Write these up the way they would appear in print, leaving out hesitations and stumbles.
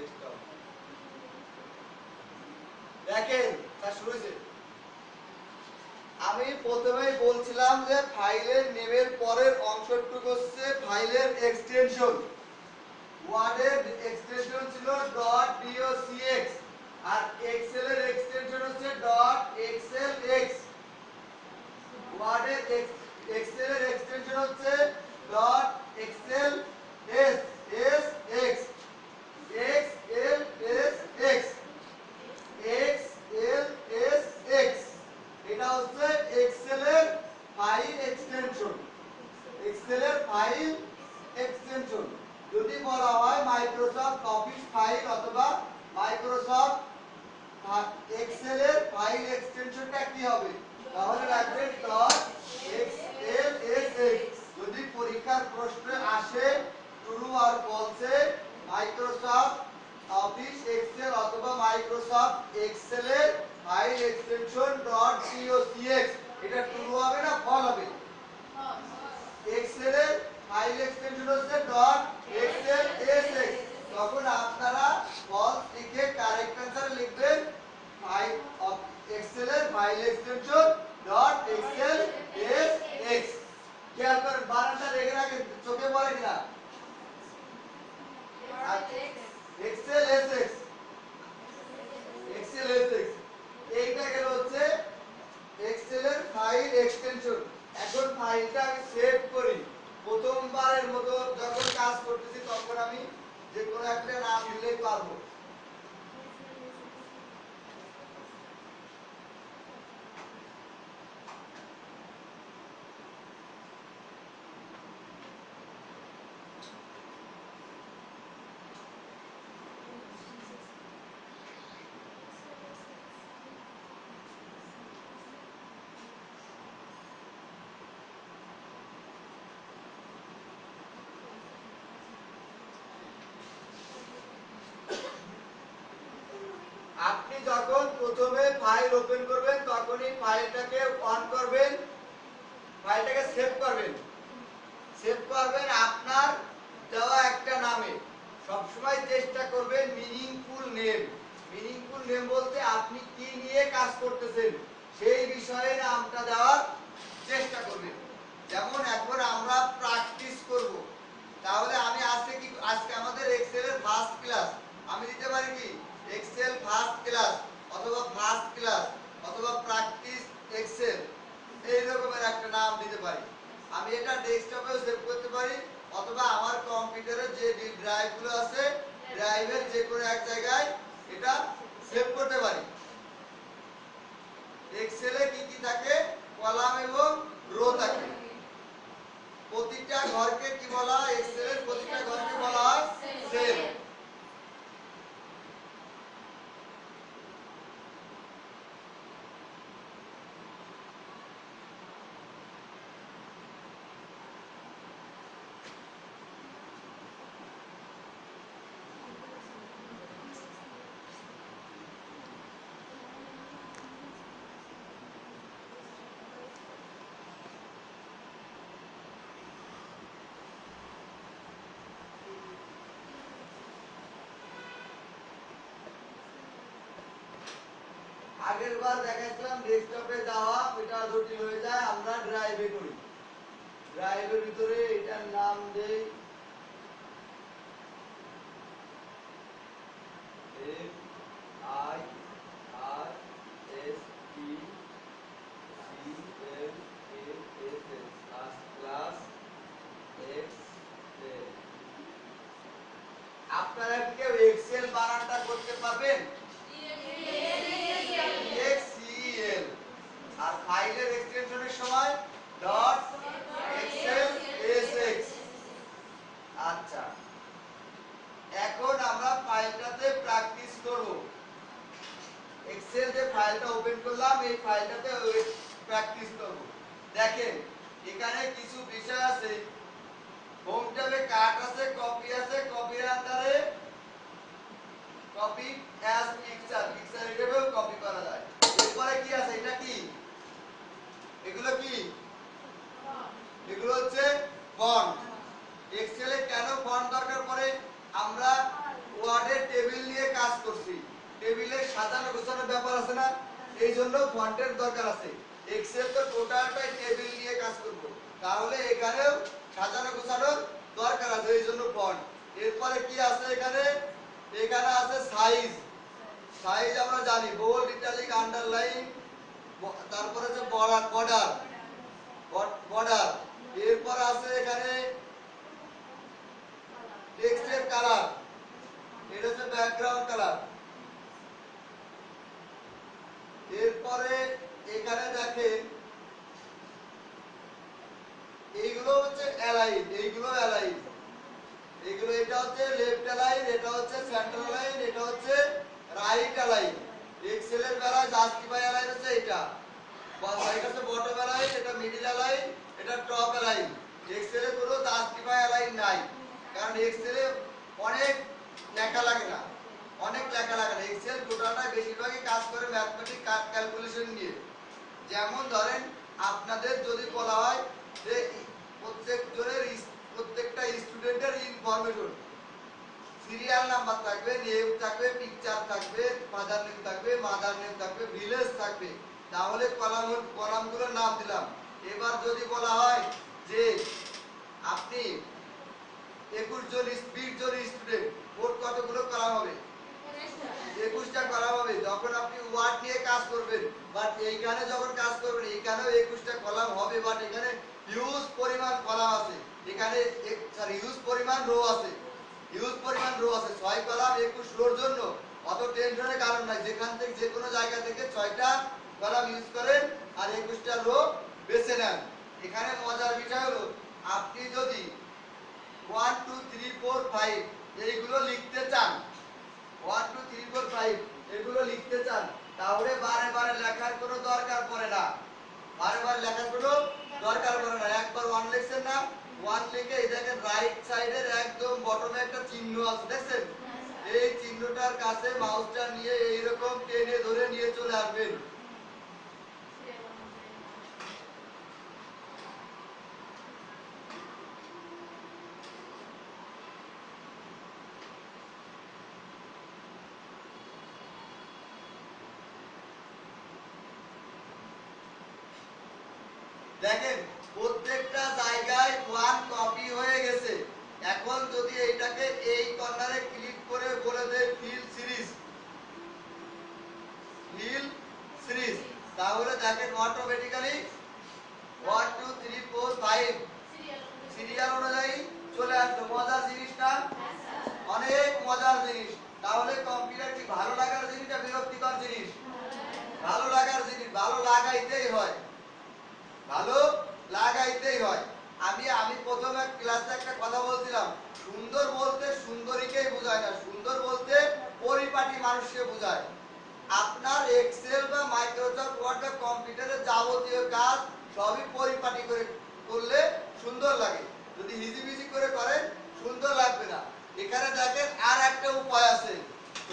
Desktop. দেখেন তা শুরু হয়েছে। আমি প্রথমেই বলছিলাম যে ফাইলের নেমের পরের অংশটুকু হচ্ছে ফাইলের এক্সটেনশন। ওয়ার্ডের এক্সটেনশন ছিল .docx আর এক্সেল এর এক্সটেনশন হচ্ছে .xlx। ওয়ার্ডের এক্সেল এর এক্সটেনশন হচ্ছে .xlsx xlsx xlsx এটা হচ্ছে এক্সেল এর ফাইল এক্সটেনশন। এক্সেল এর ফাইল এক্সটেনশন যদি বলা হয় মাইক্রোসফট অফিস ফাইল অথবা মাইক্রোসফট এক্সেল এর ফাইল এক্সটেনশনটা কি হবে তাহলে রাখবেন .xlsx। যদি পরীক্ষার প্রশ্নে আসে ট্রু আর ফলসে মাইক্রোসফট অফিস এক্সেল অথবা মাইক্রোসফট এক্সেল এর ফাইল এক্সটেনশন .docx এটা ট্রু হবে না ফল হবে? এক্সেল এর ফাইল এক্সটেনশন হচ্ছে .xlsx। তখন আপনারা ফলস লিখে কারেক্ট অ্যানসার লিখবেন ফাইল অফ এক্সেল এর ফাইল এক্সটেনশন .xlsx। খেয়াল করেন বানানটা রেখে রাখেন চোখে পড়ে কিনা। xlsx xlsx এইটা গেল হচ্ছে এক্সেল এর ফাইল এক্সটেনশন। এখন ফাইলটা আমি সেভ করি। প্রথমবারের মতো যখন কাজ করতেছি তখন আমি যে কোনো একটা নাম দিলেই পারবো। আপনি যখন প্রথমে ফাইল ওপেন করবেন তখনই ফাইলটাকে অন করবেন, ফাইলটাকে সেভ করবেন। সেভ করবেন আপনার দেওয়া একটা নামে। সব সময় চেষ্টা করবেন মিনিংফুল নেম। মিনিংফুল নেম বলতে আপনি কি নিয়ে কাজ করতেছেন সেই বিষয়ে নামটা দেওয়ার চেষ্টা করবেন। যেমন এখন আমরা প্র্যাকটিস করব, তাহলে আমি আজকে আমাদের এক্সেল এর ফার্স্ট ক্লাস, আমি দিতে পারি কি এক্সেল ফার্স্ট ক্লাস অথবা ফার্স্ট ক্লাস অথবা প্র্যাকটিস এক্সেল এই রকমের একটা নাম দিতে পারি। আমি এটা ডেস্কটপেও সেভ করতে পারি অথবা আমার কম্পিউটারে যে ড্রাইভগুলো আছে ড্রাইভের যে কোনো এক জায়গায় এটা সেভ করতে পারি। এক্সেলে কি কি থাকে কলাম এবং রো থাকে। প্রতিটা ঘরকে কি বলা হয় এক্সেলের প্রতিটা ঘরকে বলা হয় সেল। আগের বার দেখাইছিলাম ডেস্কটপে যাওয়া এটা জটিল হয়ে যায়, আমরা ড্রাইভে করি। ড্রাইভের ভিতরে এটার নাম দেই আপনারা কি কেউ এক্সেল বানানটা করতে পারবেন? এক্সেল। আর ফাইলের এক্সটেনশনের সময় .xlsx। আচ্ছা, এখন আমরা ফাইলটাতে প্র্যাকটিস করব। এক্সেল যে ফাইলটা ওপেন করলাম এই ফাইলটাতে প্র্যাকটিস করব। দেখেন এখানে কিছু বিষয় আছে। হোম ট্যাবে কাট আছে, কপি আছে, কপির আন্ডারে কপি অ্যাজ পিকচার, পিকচার হিসেবেও কপি করা যায়। এরপরে কি আছে এটা কি এগুলো কি এগুলো হচ্ছে ফন্ট। এক্সেলে কেন ফন্ট দরকার পড়ে আমরা ওয়ার্ডের টেবিল নিয়ে কাজ করছি, টেবিলে সাজানো গোছানোর ব্যাপার আছে না, এই জন্য ফন্টের দরকার আছে। এক্সেল তো টোটালটাই টেবিল নিয়ে কাজ করব, তাহলে এখানেও সাজানো গোছানোর দরকার আছে, এই জন্য ফন্ট। এরপরে কি আছে এখানে, এখানে আছে সাইজ। সাইজ আমরা জানি বোল্ড, ইটালিক, আন্ডারলাইন, তারপরে হচ্ছে বর্ডার, বর্ডার। এরপর আছে এখানে টেক্সটের কালার, এটা হচ্ছে ব্যাকগ্রাউন্ড কালার। এরপরে এখানে দেখেন এইগুলো হচ্ছে অ্যালাইন, এইগুলো অ্যালাইন, এইগুলো এটা হচ্ছে লেফট অ্যালাইন, এটা হচ্ছে সেন্টার অ্যালাইন, এটা হচ্ছে রাইট অ্যালাইন। এক্সেলের বেলায় জাস্টিফাই অ্যালাইন হচ্ছে এটা, এটা হচ্ছে বটম অ্যালাইন, এটা মিডল অ্যালাইন, এটা টপ অ্যালাইন। এক্সেলে কোনো জাস্টিফাই অ্যালাইন নাই, কারণ এক্সেলে অনেক লেখা লাগে না, অনেক লেখা লাগে না। এক্সেল টোটালটা বেশিরভাগই কাজ করে ম্যাথমেটিক ক্যালকুলেশন নিয়ে। যেমন ধরেন আপনাদের যদি বলা হয় যে প্রত্যেকটা স্টুডেন্টের ইনফরমেশন, সিরিয়াল নাম্বার থাকবে, নেম থাকবে, পিকচার থাকবে, ফাদার নেম থাকবে, মাদার নেম থাকবে, ভিলেজ থাকবে, তাহলে কলামগুলোর নাম দিলাম। এবার যদি বলা হয় যে আপনি 21 জন 20 জন স্টুডেন্ট, মোট কতগুলো কলাম হবে? 21টা কলাম হবে। যখন আপনি ওয়ার্ড নিয়ে কাজ করবেন, বাট এইখানে যখন কাজ করবেন এখানেও 21টা কলাম হবে, বাট এখানে হিউজ পরিমাণ কলাম আছে, এখানে হিউজ পরিমাণ রো আছে, হিউজ পরিমাণ রো আছে। 6 কলাম 21 রোর জন্য অত টেনশনের কারণ নাই, যেখান থেকে যে কোনো জায়গা থেকে 6টা কলাম ইউজ করেন আর 21টা রো বেছে নেন। এখানে মজার বিষয় হলো আপনি যদি 1 2 3 4 5 এইগুলো লিখতে চান, 1 2 3 4 5 এগুলো লিখতে চান, তাহলে বারে বারে লেখার কোনো দরকার পড়ে না, বারে বারে লেখার কোনো দরকার পড়ে না। একবার 1 লিখছেন না, 1 লিখে এই দেখেন রাইট সাইডের একদম বটমে একটা চিহ্ন আছে, দেখছেন? এই চিহ্নটার কাছে মাউসটা নিয়ে এইরকম টেনে ধরে নিয়ে চলে আসবেন। দেখেন প্রত্যেকটা জায়গায় 1 কপি হয়ে গেছে। এখন যদি এইটাকে এই কর্নারে ক্লিক করে বলে দেই ফিল সিরিজ, ফিল সিরিজ, তাহলে দেখেন অটোমেটিক্যালি 1 2 3 4 5 সিরিয়াল অনুযায়ী চলে আসলো। মজার জিনিস না? অনেক মজার জিনিস। তাহলে কম্পিউটার কি ভালো লাগার জিনিস না বিরক্তিকর জিনিস? ভালো লাগার জিনিস, ভালো লাগাইতেই হয়, ভালো লাগাইতেই হয়। আমি প্রথমে ক্লাসে একটা কথা বলছিলাম, সুন্দর বলতে সুন্দরীকেই বোঝায় না, সুন্দর বলতে পরিপাটি মানুষকে বোঝায়। আপনার এক্সেল বা মাইক্রোসফট ওয়ার্ড বা কম্পিউটারের যাবতীয় কাজ সবই পরিপাটি করে করলে সুন্দর লাগে, যদি হিজিবিজি করে করেন সুন্দর লাগবে না। এখানে দেখেন আর একটা উপায় আছে,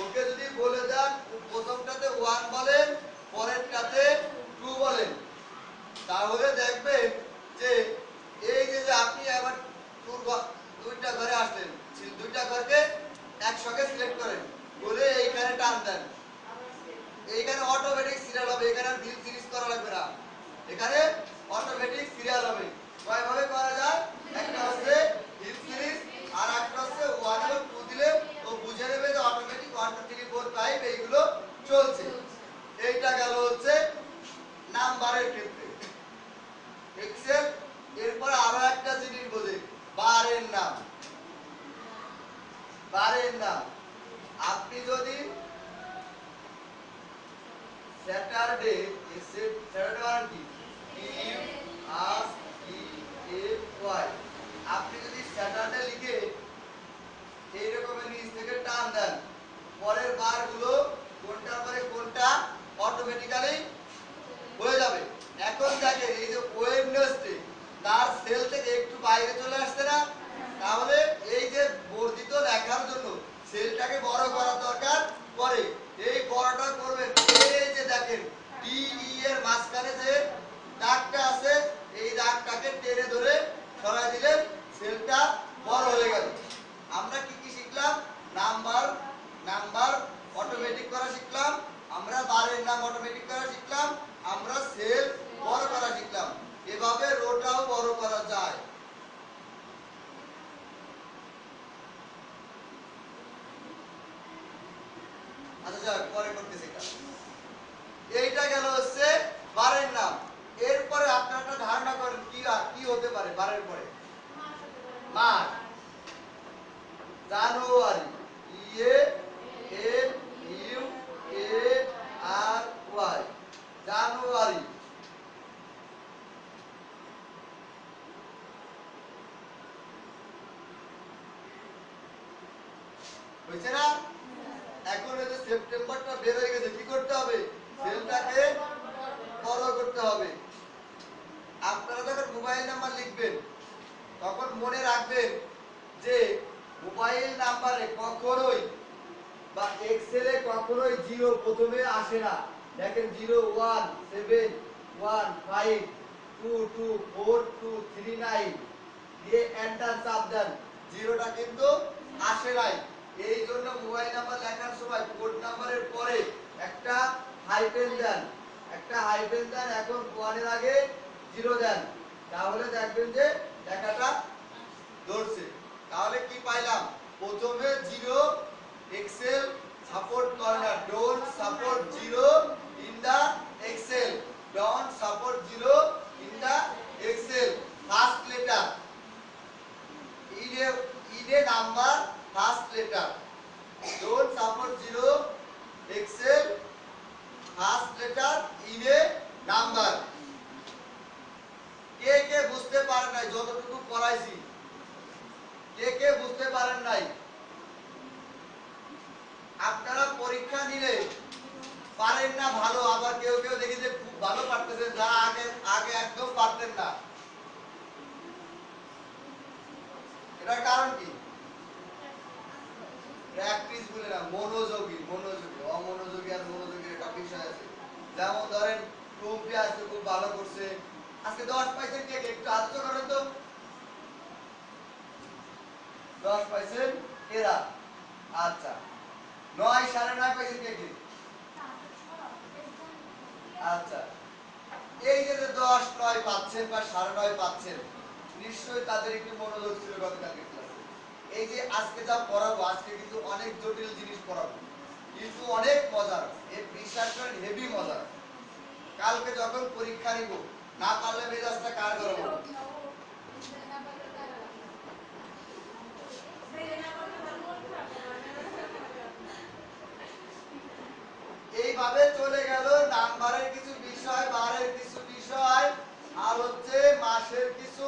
ওকে যদি বলে দেন প্রথমটাতে 1 বলেন, পরেরটাতে 2 বলেন, তাহলে দেখবেন যে এই যে আপনি আবার দুইটা ঘরে আসলেন, দুইটা ঘরকে একসঙ্গে সিলেক্ট করেন, বলে এইখানে টান দেন, এইখানে অটোমেটিক সিরিয়াল হবে, এখানে আর ভিল সিরিজ করা লাগবে না, এখানে অটোমেটিক সিরিয়াল হবে। কয়ভাবে করা যায়? একটা হচ্ছে ভিল সিরিজ আর একটা হচ্ছে 1 এবং 2 দিলে ও বুঝে নেবে যে অটোমেটিক 1 2 3 4 5 এইগুলো চলছে। এইটা গেল হচ্ছে নাম্বারের ক্ষেত্রে এক্সেল। এরপর আরো একটা জিনিস বোঝে, বারের নাম, বারের নাম। আপনি যদি স্যাটারডে, স্যাটারডে মানে কি? SATURDAY, আপনি যদি স্যাটারডে লিখে এইরকম নিচ থেকে টান দেন, পরের বারগুলো কোনটার পরে কোনটা অটোমেটিক্যালি হয়ে যাবে। এখন দেখেন এই যে ওয়েডনেসডে, তার সেল থেকে একটু বাইরে চলে আসছে না, তাহলে এই যে বর্ধিত লেখার জন্য সেলটাকে বড় করা দরকার পড়ে। এই বড়টা করবেন, এই যে দেখেন DE এর মাঝখানে যে দাগটা আছে, এই দাগটাকে টেনে ধরে সরাই দিলেন, সেলটা বড় হয়ে গেল। আমরা কি কি শিখলাম? নাম্বার নাম অটোমেটিক করা শিখলাম, আমরা সেল বড় করা শিখলাম। এভাবে রোটাও বড় করা যায়। আচ্ছা যাক, পরে করতেছি এটা। এইটা গেল হচ্ছে বারের নাম। এরপরে আপনারা একটা ধারণা করেন কি হতে পারে বারের পরে? মাস। জানুয়ারি, ইয়ে N U A R Y, জানুয়ারি। হয়েছে না? এখন এই যে সেপ্টেম্বরটা বের হয়ে গেছে, কি করতে হবে? সেলটাকে বড় করতে হবে। আপনারা যখন মোবাইল নাম্বার লিখবেন তখন মনে রাখবেন যে মোবাইল নাম্বারে কখনোই বা এক্সেলে কখনোই জিরো প্রথমে আসে না। দেখেন 0171522429 দিয়ে এন্টার চাপ দেন, জিরোটা কিন্তু আসে নাই। এই জন্য মোবাইল নাম্বার লেখার সময় কোড নাম্বারের পরে একটা হাইফেন দেন, এখন ওয়ানের আগে জিরো দেন, তাহলে দেখবেন যে লেখাটা ধরছে। তাহলে কি পাইলাম? প্রথমে জিরো, এক্সেল সাপোর্ট করে না, don't support zero in the Excel, don't support zero in the Excel. First letter in a number, first letter, don't support zero, excel, first letter in a number। কে বুঝতে পারেন নাই যতটুকু পড়াইছি? কে বুঝতে পারেন নাই? আপনারা পরীক্ষা নিলে পারেন না ভালো, আবার কেউ দেখি যে খুব ভালো পারতেছেন, যা আগে একদম পারতেন না। এটার কারণ কি? প্র্যাকটিস বলে না, মনোযোগী। অমনোযোগী আর মনোযোগীর একটা বিষয় আছে। যেমন ধরেন টুম্পি আজকে খুব ভালো করছে, আজকে 10 পাইছেন কে? একটু হাত করেন তো। 10 পাইছেন এরা। আচ্ছা, 9 9.5 পাইছেন কে? আচ্ছা, এই যে 10 9 পাচ্ছেন বা 9.5 পাচ্ছেন, নিশ্চয়ই তাদের একটু মনোযোগ ছিল গতকালকে ক্লাসে। এই যে আজকে যা পড়াবো, আজকে কিন্তু অনেক জটিল জিনিস পড়াবো, কিন্তু অনেক মজার। এই বিশ্বাস করেন হেভি মজার। কালকে যখন পরীক্ষা নিব, না পারলে মেজাজটা কার গরম হবে? এইভাবে চলে গেল নাম্বারের কিছু বিষয়, বারের কিছু বিষয়, আর হচ্ছে মাসের কিছু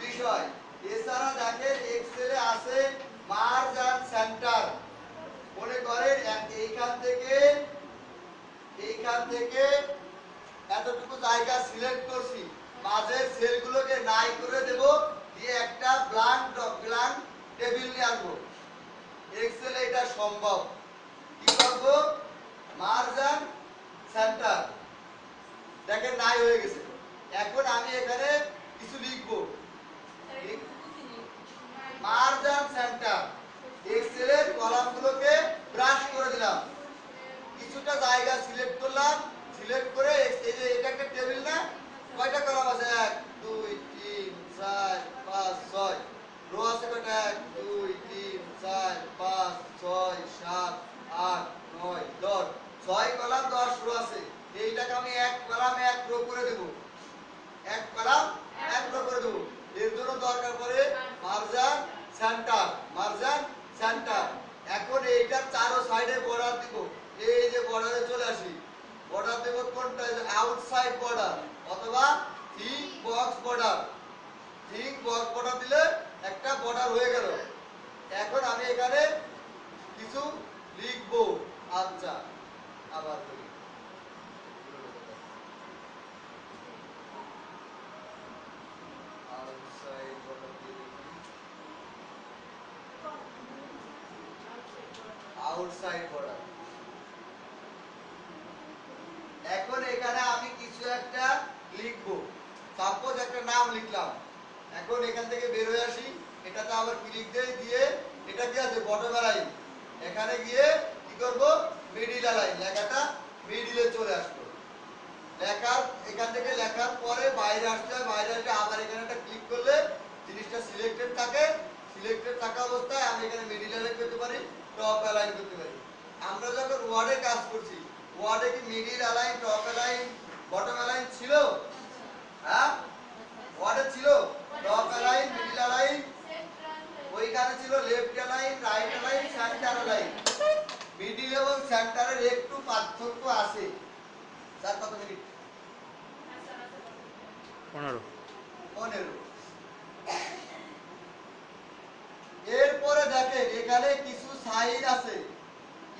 বিষয়। এছাড়া দেখেন এক্সেলে আছে মার্জ এন্ড সেন্টার। মনে করেন এইখান থেকে এতটুকু জায়গা সিলেক্ট করছি, মাঝের সেলগুলোকে নাই করে দেব, দিয়ে একটা ব্ল্যাঙ্ক টেবিল নিয়ে আসবো। এক্সেলে এটা সম্ভব। কি করব? Merge and centre. দেখেন নাই হয়ে গেছে। এখন আমি এখানে কিছু লিখব, মার্জ এন্ড সেন্টার। এক্সেলের কলামগুলোকে ব্রাশ করে দিলাম, কিছুটা জায়গা সিলেক্ট করলাম, সিলেক্ট করে এই যে এটা একটা টেবিল না, কয়টা কলাম আছে? 1 2 3 4 5 6। রো আছে কয়টা? 1 2 3 4 5 6 7 8 9 10। 6 কলাম 10 রো আছে। এইটাকে আমি এক কলাম এক রো করে দেব, এক কলাম এক রো করে দেব। এর জন্য দরকার পড়ে মার্জান সেন্টার। এখন এইটার চারো সাইডে বর্ডার দিব। এই যে বর্ডারে চলে আসি, বর্ডার দেব কোনটা? আউটসাইড বর্ডার অথবা thick box border. Thick box border দিলে একটা বর্ডার হয়ে গেল। এখন আমি এখানে কিছু লিখব। আচ্ছা, আবার বলি, আউটসাইড বর্ডার দিয়ে লিখি, আউটসাইড বর্ডার। এখন এখানে আমি কিছু একটা লিখব, সাপোজ একটা নাম লিখলাম। এখন এখান থেকে বের হয়ে আসি, এটাতে আবার ক্লিক দেই, দিয়ে এটা কি আছে? Bottom line. এখানে গিয়ে কি করব? মিডল লাইন লেখাটা মিডিলে চলে আসলো। লেখার এখান থেকে লেখার পরে বাইরে আসতে হয়, বাইরে এসে আবার এখানে একটা ক্লিক করলে জিনিসটা সিলেক্টেড থাকে। সিলেক্টেড থাকা অবস্থায় আমি এখানে মিডিল অ্যালাইন করতে পারি, টপ অ্যালাইন করতে পারি। আমরা যখন ওয়ার্ডে কাজ করছি, ওয়ার্ডে কি middle align, top align, bottom align ছিল? হ্যাঁ, ওয়ার্ডে ছিল টপ অ্যালাইন, মিডিল অ্যালাইন, ওইখানে ছিল left align, right align, centre align. Middle এবং সেন্টারের একটু পার্থক্য আছে। স্যার কত মিনিট? 15। এরপরে দেখেন এখানে কিছু সাইন আছে।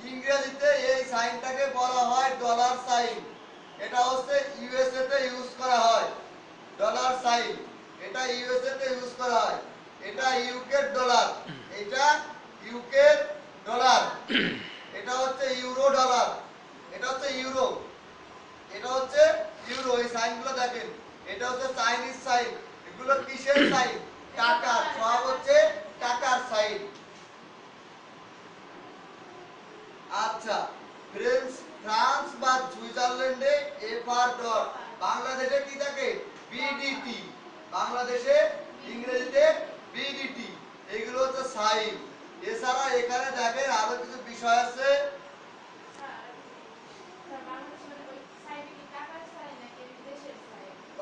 ইংরেজিতে এই সাইনটাকে বলা হয় ডলার সাইন। এটা হচ্ছে ইউএসএ তে ইউজ করা হয় ডলার সাইন। এটা ইউএসএ তে ইউজ করা হয়। এটা ইউকে ডলার, এটা ইউকে ডলার, এটা হচ্ছে ইউরো ডলার, এটা হচ্ছে ইউরো, এটা হচ্ছে ইউরো। এই সাইনগুলো দেখেন, এটা হচ্ছে চাইনিজ সাইন। এগুলো কিসের সাইন? টাকার। সব হচ্ছে টাকার সাইন। আচ্ছা, ফ্রান্স বা সুইজারল্যান্ডে এফআর ডট, বাংলাদেশে কি থাকে? বিডিটি। বাংলাদেশে ইংরেজিতে বিডিটি। এগুলো হচ্ছে সাইন। এছাড়া এখানে দেখেন আরো কিছু বিষয় আছে।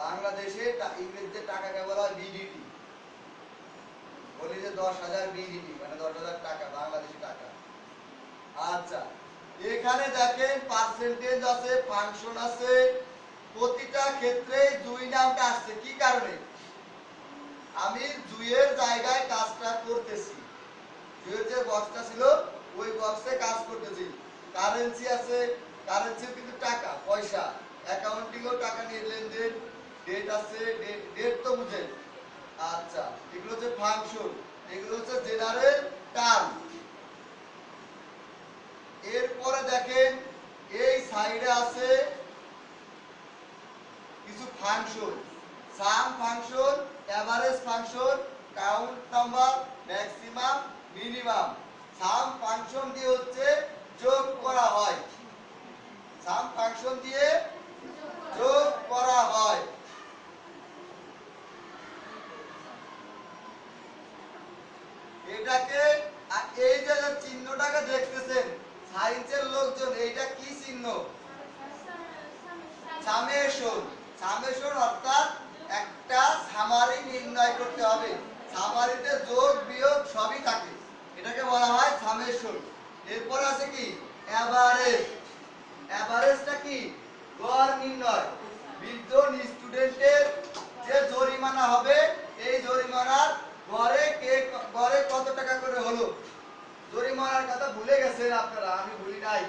বাংলাদেশে ইংরেজিতে টাকাকে বলা হয় বিডিটি। বলি যে 10,000 বিডিটি মানে 10,000 টাকা, বাংলাদেশি টাকা। আচ্ছা, এখানে দেখেন পার্সেন্টেজ আছে, ফাংশন আছে। প্রতিটা ক্ষেত্রে দুই নামটা আসছে কি কারণে? আমি দুইয়ের জায়গায় কাজটা করতেছি। দুইয়ের যে বক্সটা ছিল ওই বক্সে কাজ করতেছি। কারেন্সি আছে, কারেন্সি কিন্তু টাকা, পয়সা। অ্যাকাউন্টিংও টাকা নিয়ে লেনদেন। ডেট আছে, ডেট তো বুঝেন। আচ্ছা, এগুলো হচ্ছে ফাংশন, এগুলো হচ্ছে জেনারেল টার্ম। এরপরে দেখেন এই সাইডে আছে কিছু function, sum function, average function, count number, maximum, minimum. Sum function দিয়ে হচ্ছে যোগ করা হয়। সাম ফাংশন দিয়ে যোগ করা হয়। এটাকে এই যে চিহ্নটাকে দেখতেছেন সায়েন্সের লোকজন, এইটা কি চিহ্ন? সামেশন। সামেশন অর্থাৎ একটা সামারি নির্ণয় করতে হবে। সামারিতে যোগ বিয়োগ সবই থাকে, এটাকে বলা হয় সামেশন। এরপর আছে কি? এভারেজ। এভারেজটা কি? গড় নির্ণয়। বৃদ্ধ স্টুডেন্টের যে জরিমানা হবে, এই জরিমানার গড়ে কত টাকা করে হলো? জরিমানার কথা ভুলে গেছেন আপনারা, আমি ভুলি নাই।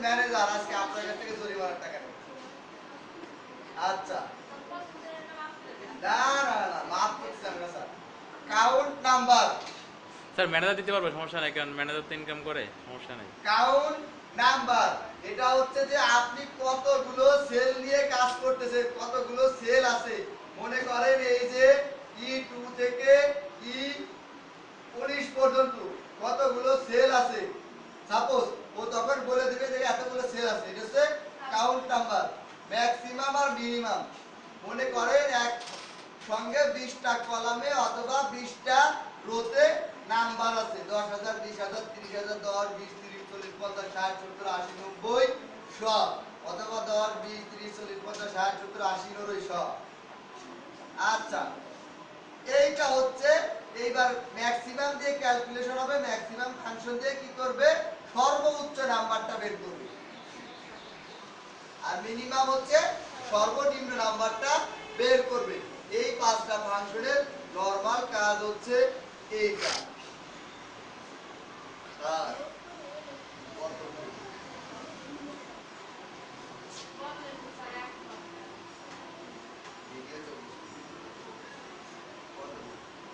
ম্যানেজার আজকে আপনার কাছ থেকে জরিমানার টাকা নেবে। আচ্ছা, না না না, মাফ করতে চান না sir. Count number. Sir manager দিতে পারবে, সমস্যা নাই, কারণ ম্যানেজার তো ইনকাম করে, সমস্যা নাই। কাউন্ট নাম্বার এটা হচ্ছে যে আপনি কতগুলো সেল নিয়ে কাজ করতেছেন, কতগুলো সেল আছে। মনে করেন এই যে E2 থেকে E19 পর্যন্ত কতগুলো সেল আছে। সাপোজ ও তখন বলে দিবে যে এতগুলো সেল আছে, এটা হচ্ছে কাউন্ট নাম্বার। ম্যাক্সিমাম আর মিনিমাম, মনে করেন এক সঙ্গে 20টা কলামে অথবা 20টা রোতে নাম্বার আছে। 10,000, 20,000, 30,000, 10, 20, 30, 40, 50, 60, 70, 80, 90, 100, অথবা 10, 20, 30, 40, 50, 60, 70, 80, 90, 100। আচ্ছা, এইটা হচ্ছে এইবার ম্যাক্সিমাম দিয়ে ক্যালকুলেশন হবে। ম্যাক্সিমাম ফাংশন দিয়ে কি করবে? সর্বোচ্চ নাম্বারটা বের করবে। আর মিনিমাম হচ্ছে সর্বনিম্ন নাম্বারটা বের করবে। এই পাঁচটা ফাংশনের নরমাল কাজ হচ্ছে এইটা। আর কত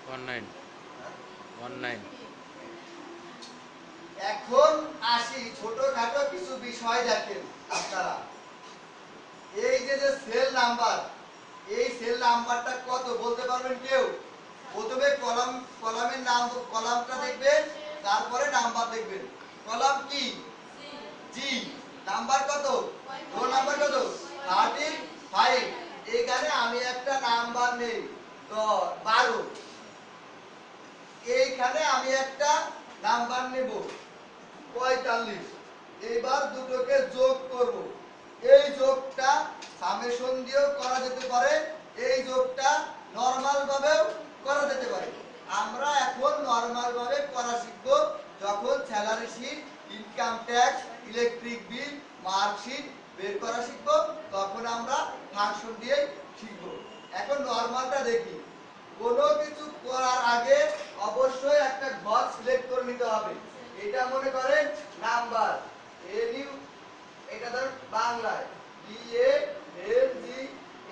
19 এখন আসি ছোটখাটো কিছু বিষয় দেখেন আপনারা। এই যে যে সেল নাম্বার, এই সেল নাম্বারটা কত বলতে পারবেন কেউ? প্রথমে কলামের নাম, কলামটা দেখবেন, তারপরে নাম্বার দেখবেন। কলাম কি জি নাম্বার কত রোল নাম্বার কত 35 এখানে আমি একটা নাম্বার নেই তো 12 এইখানে আমি একটা নাম্বার নেব 45 এবার দুটোকে যোগ করব এই যোগটা সামেশন দিয়েও করা যেতে পারে এই যোগটা নরমাল ভাবেও করা যেতে পারে আমরা এখন নরমাল ভাবে করা শিখব যখন salary sheet income tax electric bill marksheet বের করা শিখব তখন আমরা ফাংশন দিয়ে শিখব এখন নরমালটা দেখি কোনো কিছু করার আগে অবশ্যই একটা ঘর সিলেক্ট করে নিতে হবে এটা মনে করেন নাম্বার এনইউ এটা ধর বাংলায় বি এ এল জি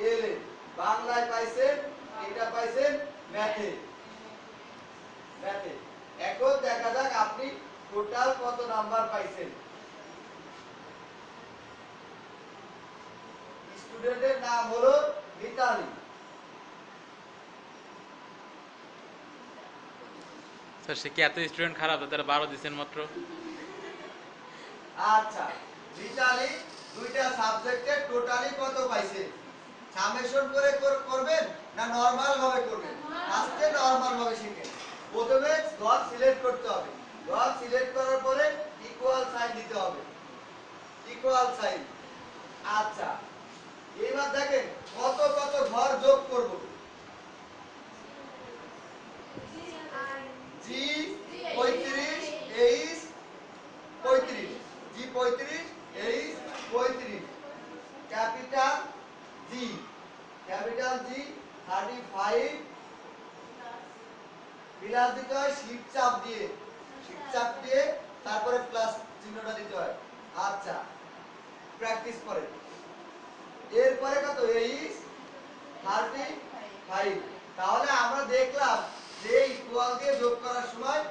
এল এ বাংলায় পাইছেন এটা পাইছেন ম্যাথে এখন দেখা যাক আপনি টোটাল কত নাম্বার পাইছেন স্টুডেন্টের নাম হলো মিতালি স্যার সে কি এত স্টুডেন্ট খারাপ তারা 12 দিচ্ছেন মাত্র? আচ্ছা মিতালি দুইটা সাবজেক্টে টোটালি কত পাইছে সামেশন করে করবেন না নরমাল ভাবে করবেন ফার্স্টে নরমাল ভাবে শিখেন প্রথমে ঘর সিলেক্ট করতে হবে ঘর সিলেক্ট করার পরে ইকুয়াল সাইন দিতে হবে ইকুয়াল সাইন আচ্ছা এবার দেখেন কত কত ঘর যোগ করব জি 35 23 35 জি 35 23 35 ক্যাপিটাল জি 35 প্লাস দিতে হয় শিফট চাপ দিয়ে তারপরে প্লাস চিহ্নটা দিতে হয় আচ্ছা প্র্যাকটিস করে এরপরে কত 35 তাহলে আমরা দেখলাম যে ইকুয়াল দিয়ে যোগ করার সময়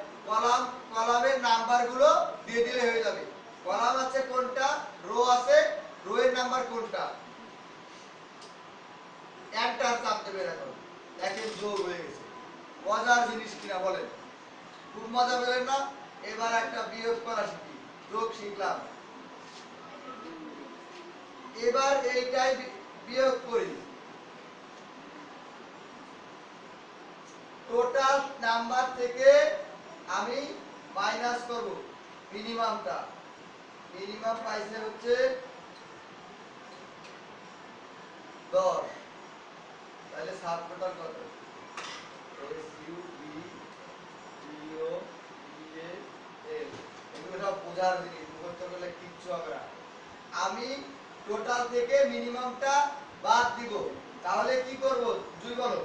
কলামের নাম্বারগুলো দিয়ে দিলে হয়ে যাবে কলাম আছে কোনটা রো আছে রো এর নাম্বার কোনটা এন্টার চাপ দেবেন এখন দেখেন যোগ হয়ে গেছে মজার জিনিস কিনা বলেন খুব মজা পেলেন না এবার একটা বিয়োগ করা শিখি যোগ শিখলাম এবার এইটাই বিয়োগ করি টোটাল নাম্বার থেকে আমি মাইনাস করব মিনিমামটা মিনিমাম পাইছে হচ্ছে 10 তাহলে সাব টোটাল কত এস ইউ বি ই ও ই এ এল এগুলো সব বোঝার জিনিস মুখস্থ করলে কিচ্ছু হবে না আমি টোটাল থেকে মিনিমামটা বাদ দিব তাহলে কি করব দুই বলো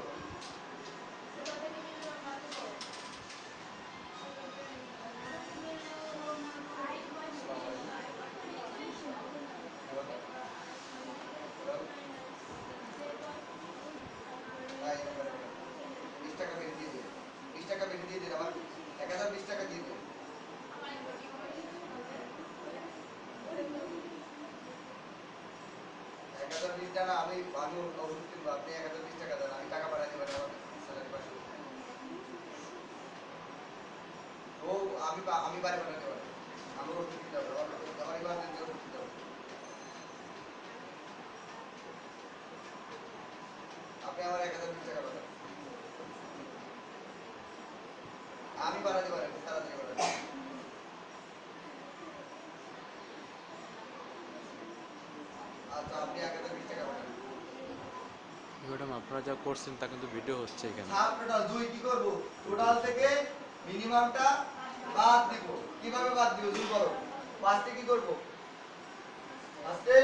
আমি ওষুধ কিনবো আপনি 1020 টাকা দেন আমি টাকা পাঠিয়ে দেবেন আমার স্যালারি পাশে ও আমি বাড়ি পাঠাতে পারি আমার ওষুধ কিনতে হবে আমার ইমার্জেন্সি ওষুধ কিনতে হবে আপনি আমার 1020 টাকা পাঠান আমি পাঠাতে পারি তাড়াতাড়ি পাঠান আচ্ছা আপনি 1020 টাকা পাঠান ম্যাডাম আপনারা যা করছেন তা কিন্তু ভিডিও হচ্ছে এখানে সাব টোটাল দুই কি করব টোটাল থেকে মিনিমামটা বাদ দিব কিভাবে বাদ দিব দুই বলো ফার্স্টে কি করব ফার্স্টে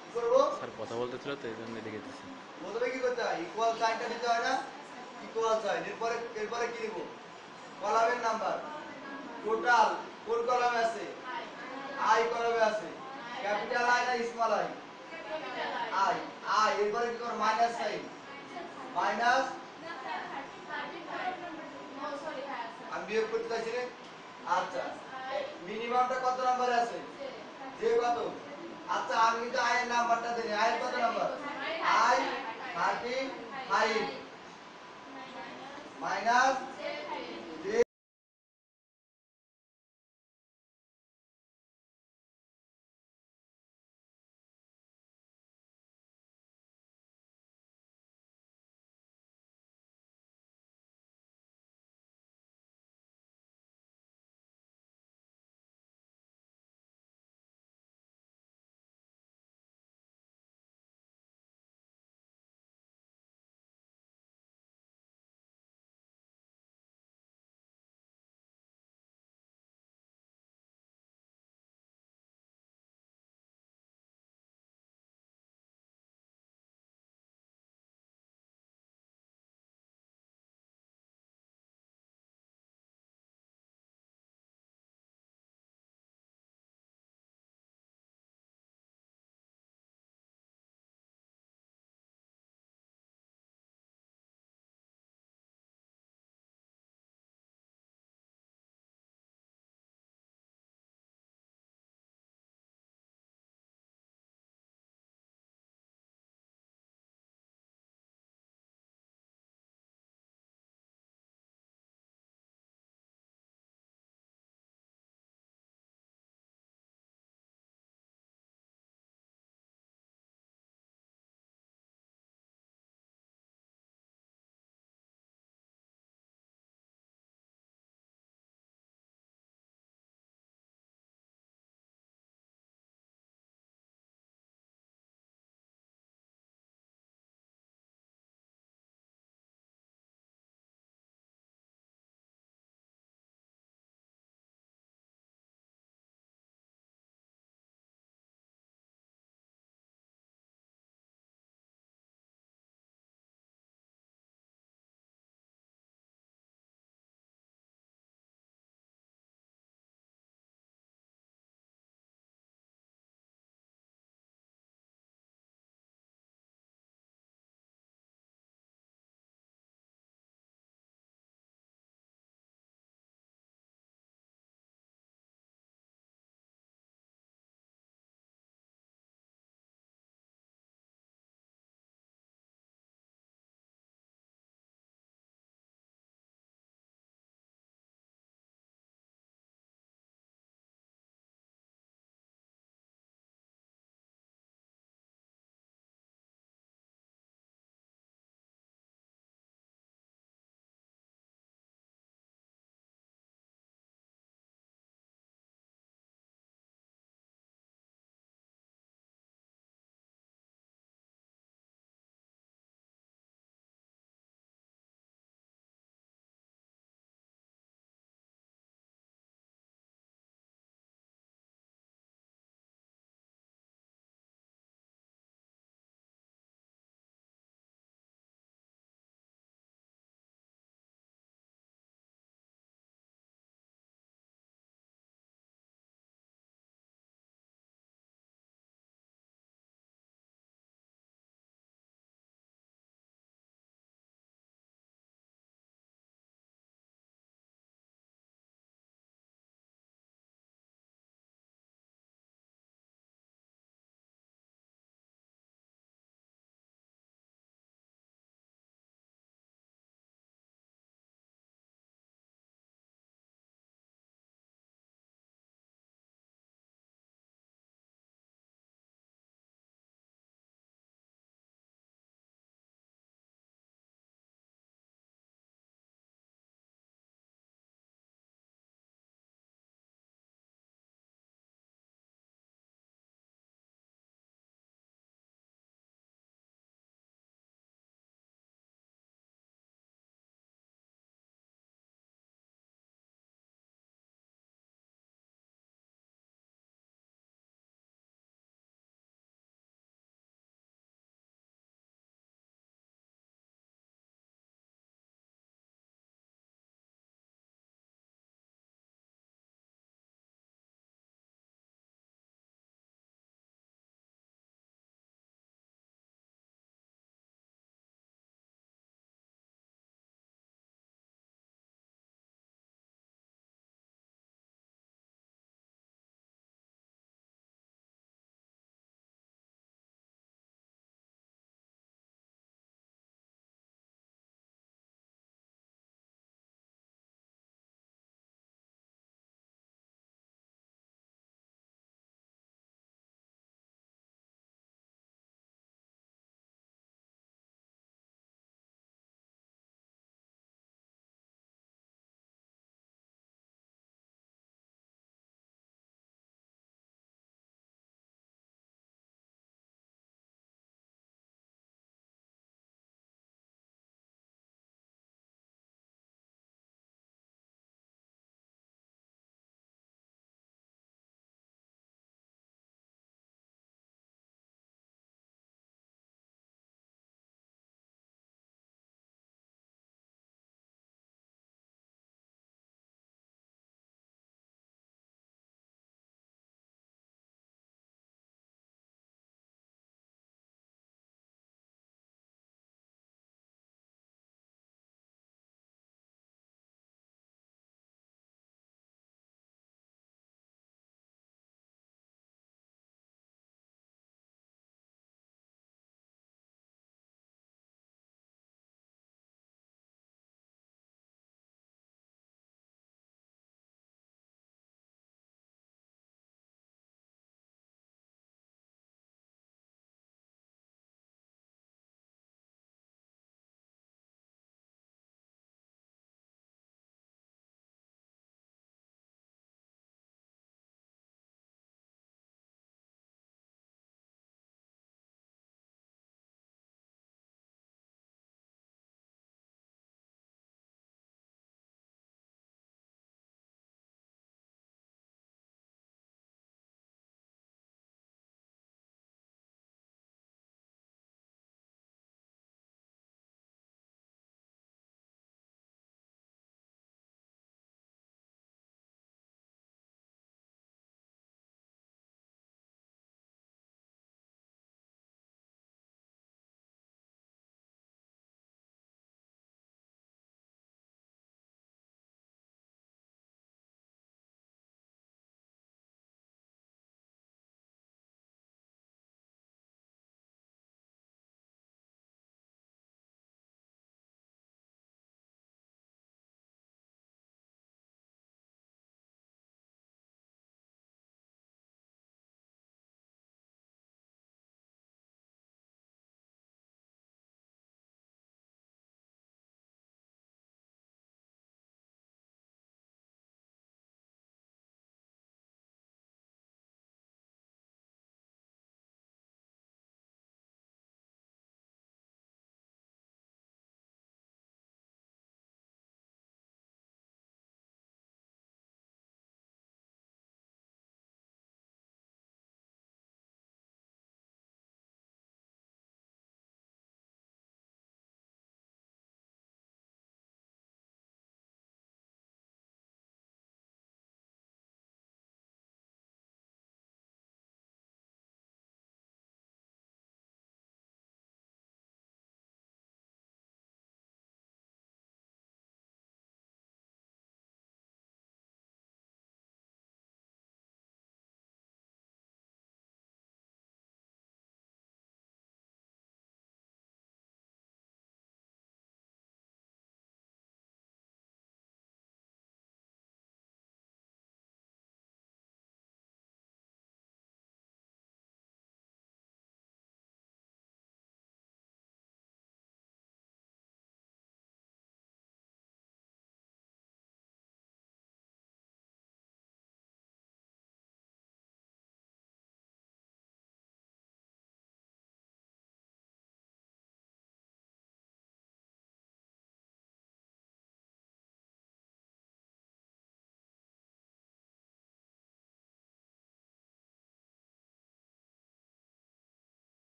কি করব স্যার কথা বলতেছিল তো এই জন্য এদিকে দিচ্ছি প্রথমে কি করতে হয় ইকুয়াল সাইনটা দিতে হয় না ইকুয়াল সাইন এরপরে কি দিব কলামের নাম্বার টোটাল কোন কলামে আছে আই কলামে আছে ক্যাপিটাল আই না স্মল আই আই আই এরপরে কি করব মাইনাস সাইন মাইনাস আমি বিয়োগ করতে চাইছি রে আচ্ছা মিনিমামটা কত নম্বরে আছে যে কত আচ্ছা আমি কিন্তু আই এর নাম্বারটা দেই আই এর কত নাম্বার আই 35 মাইনাস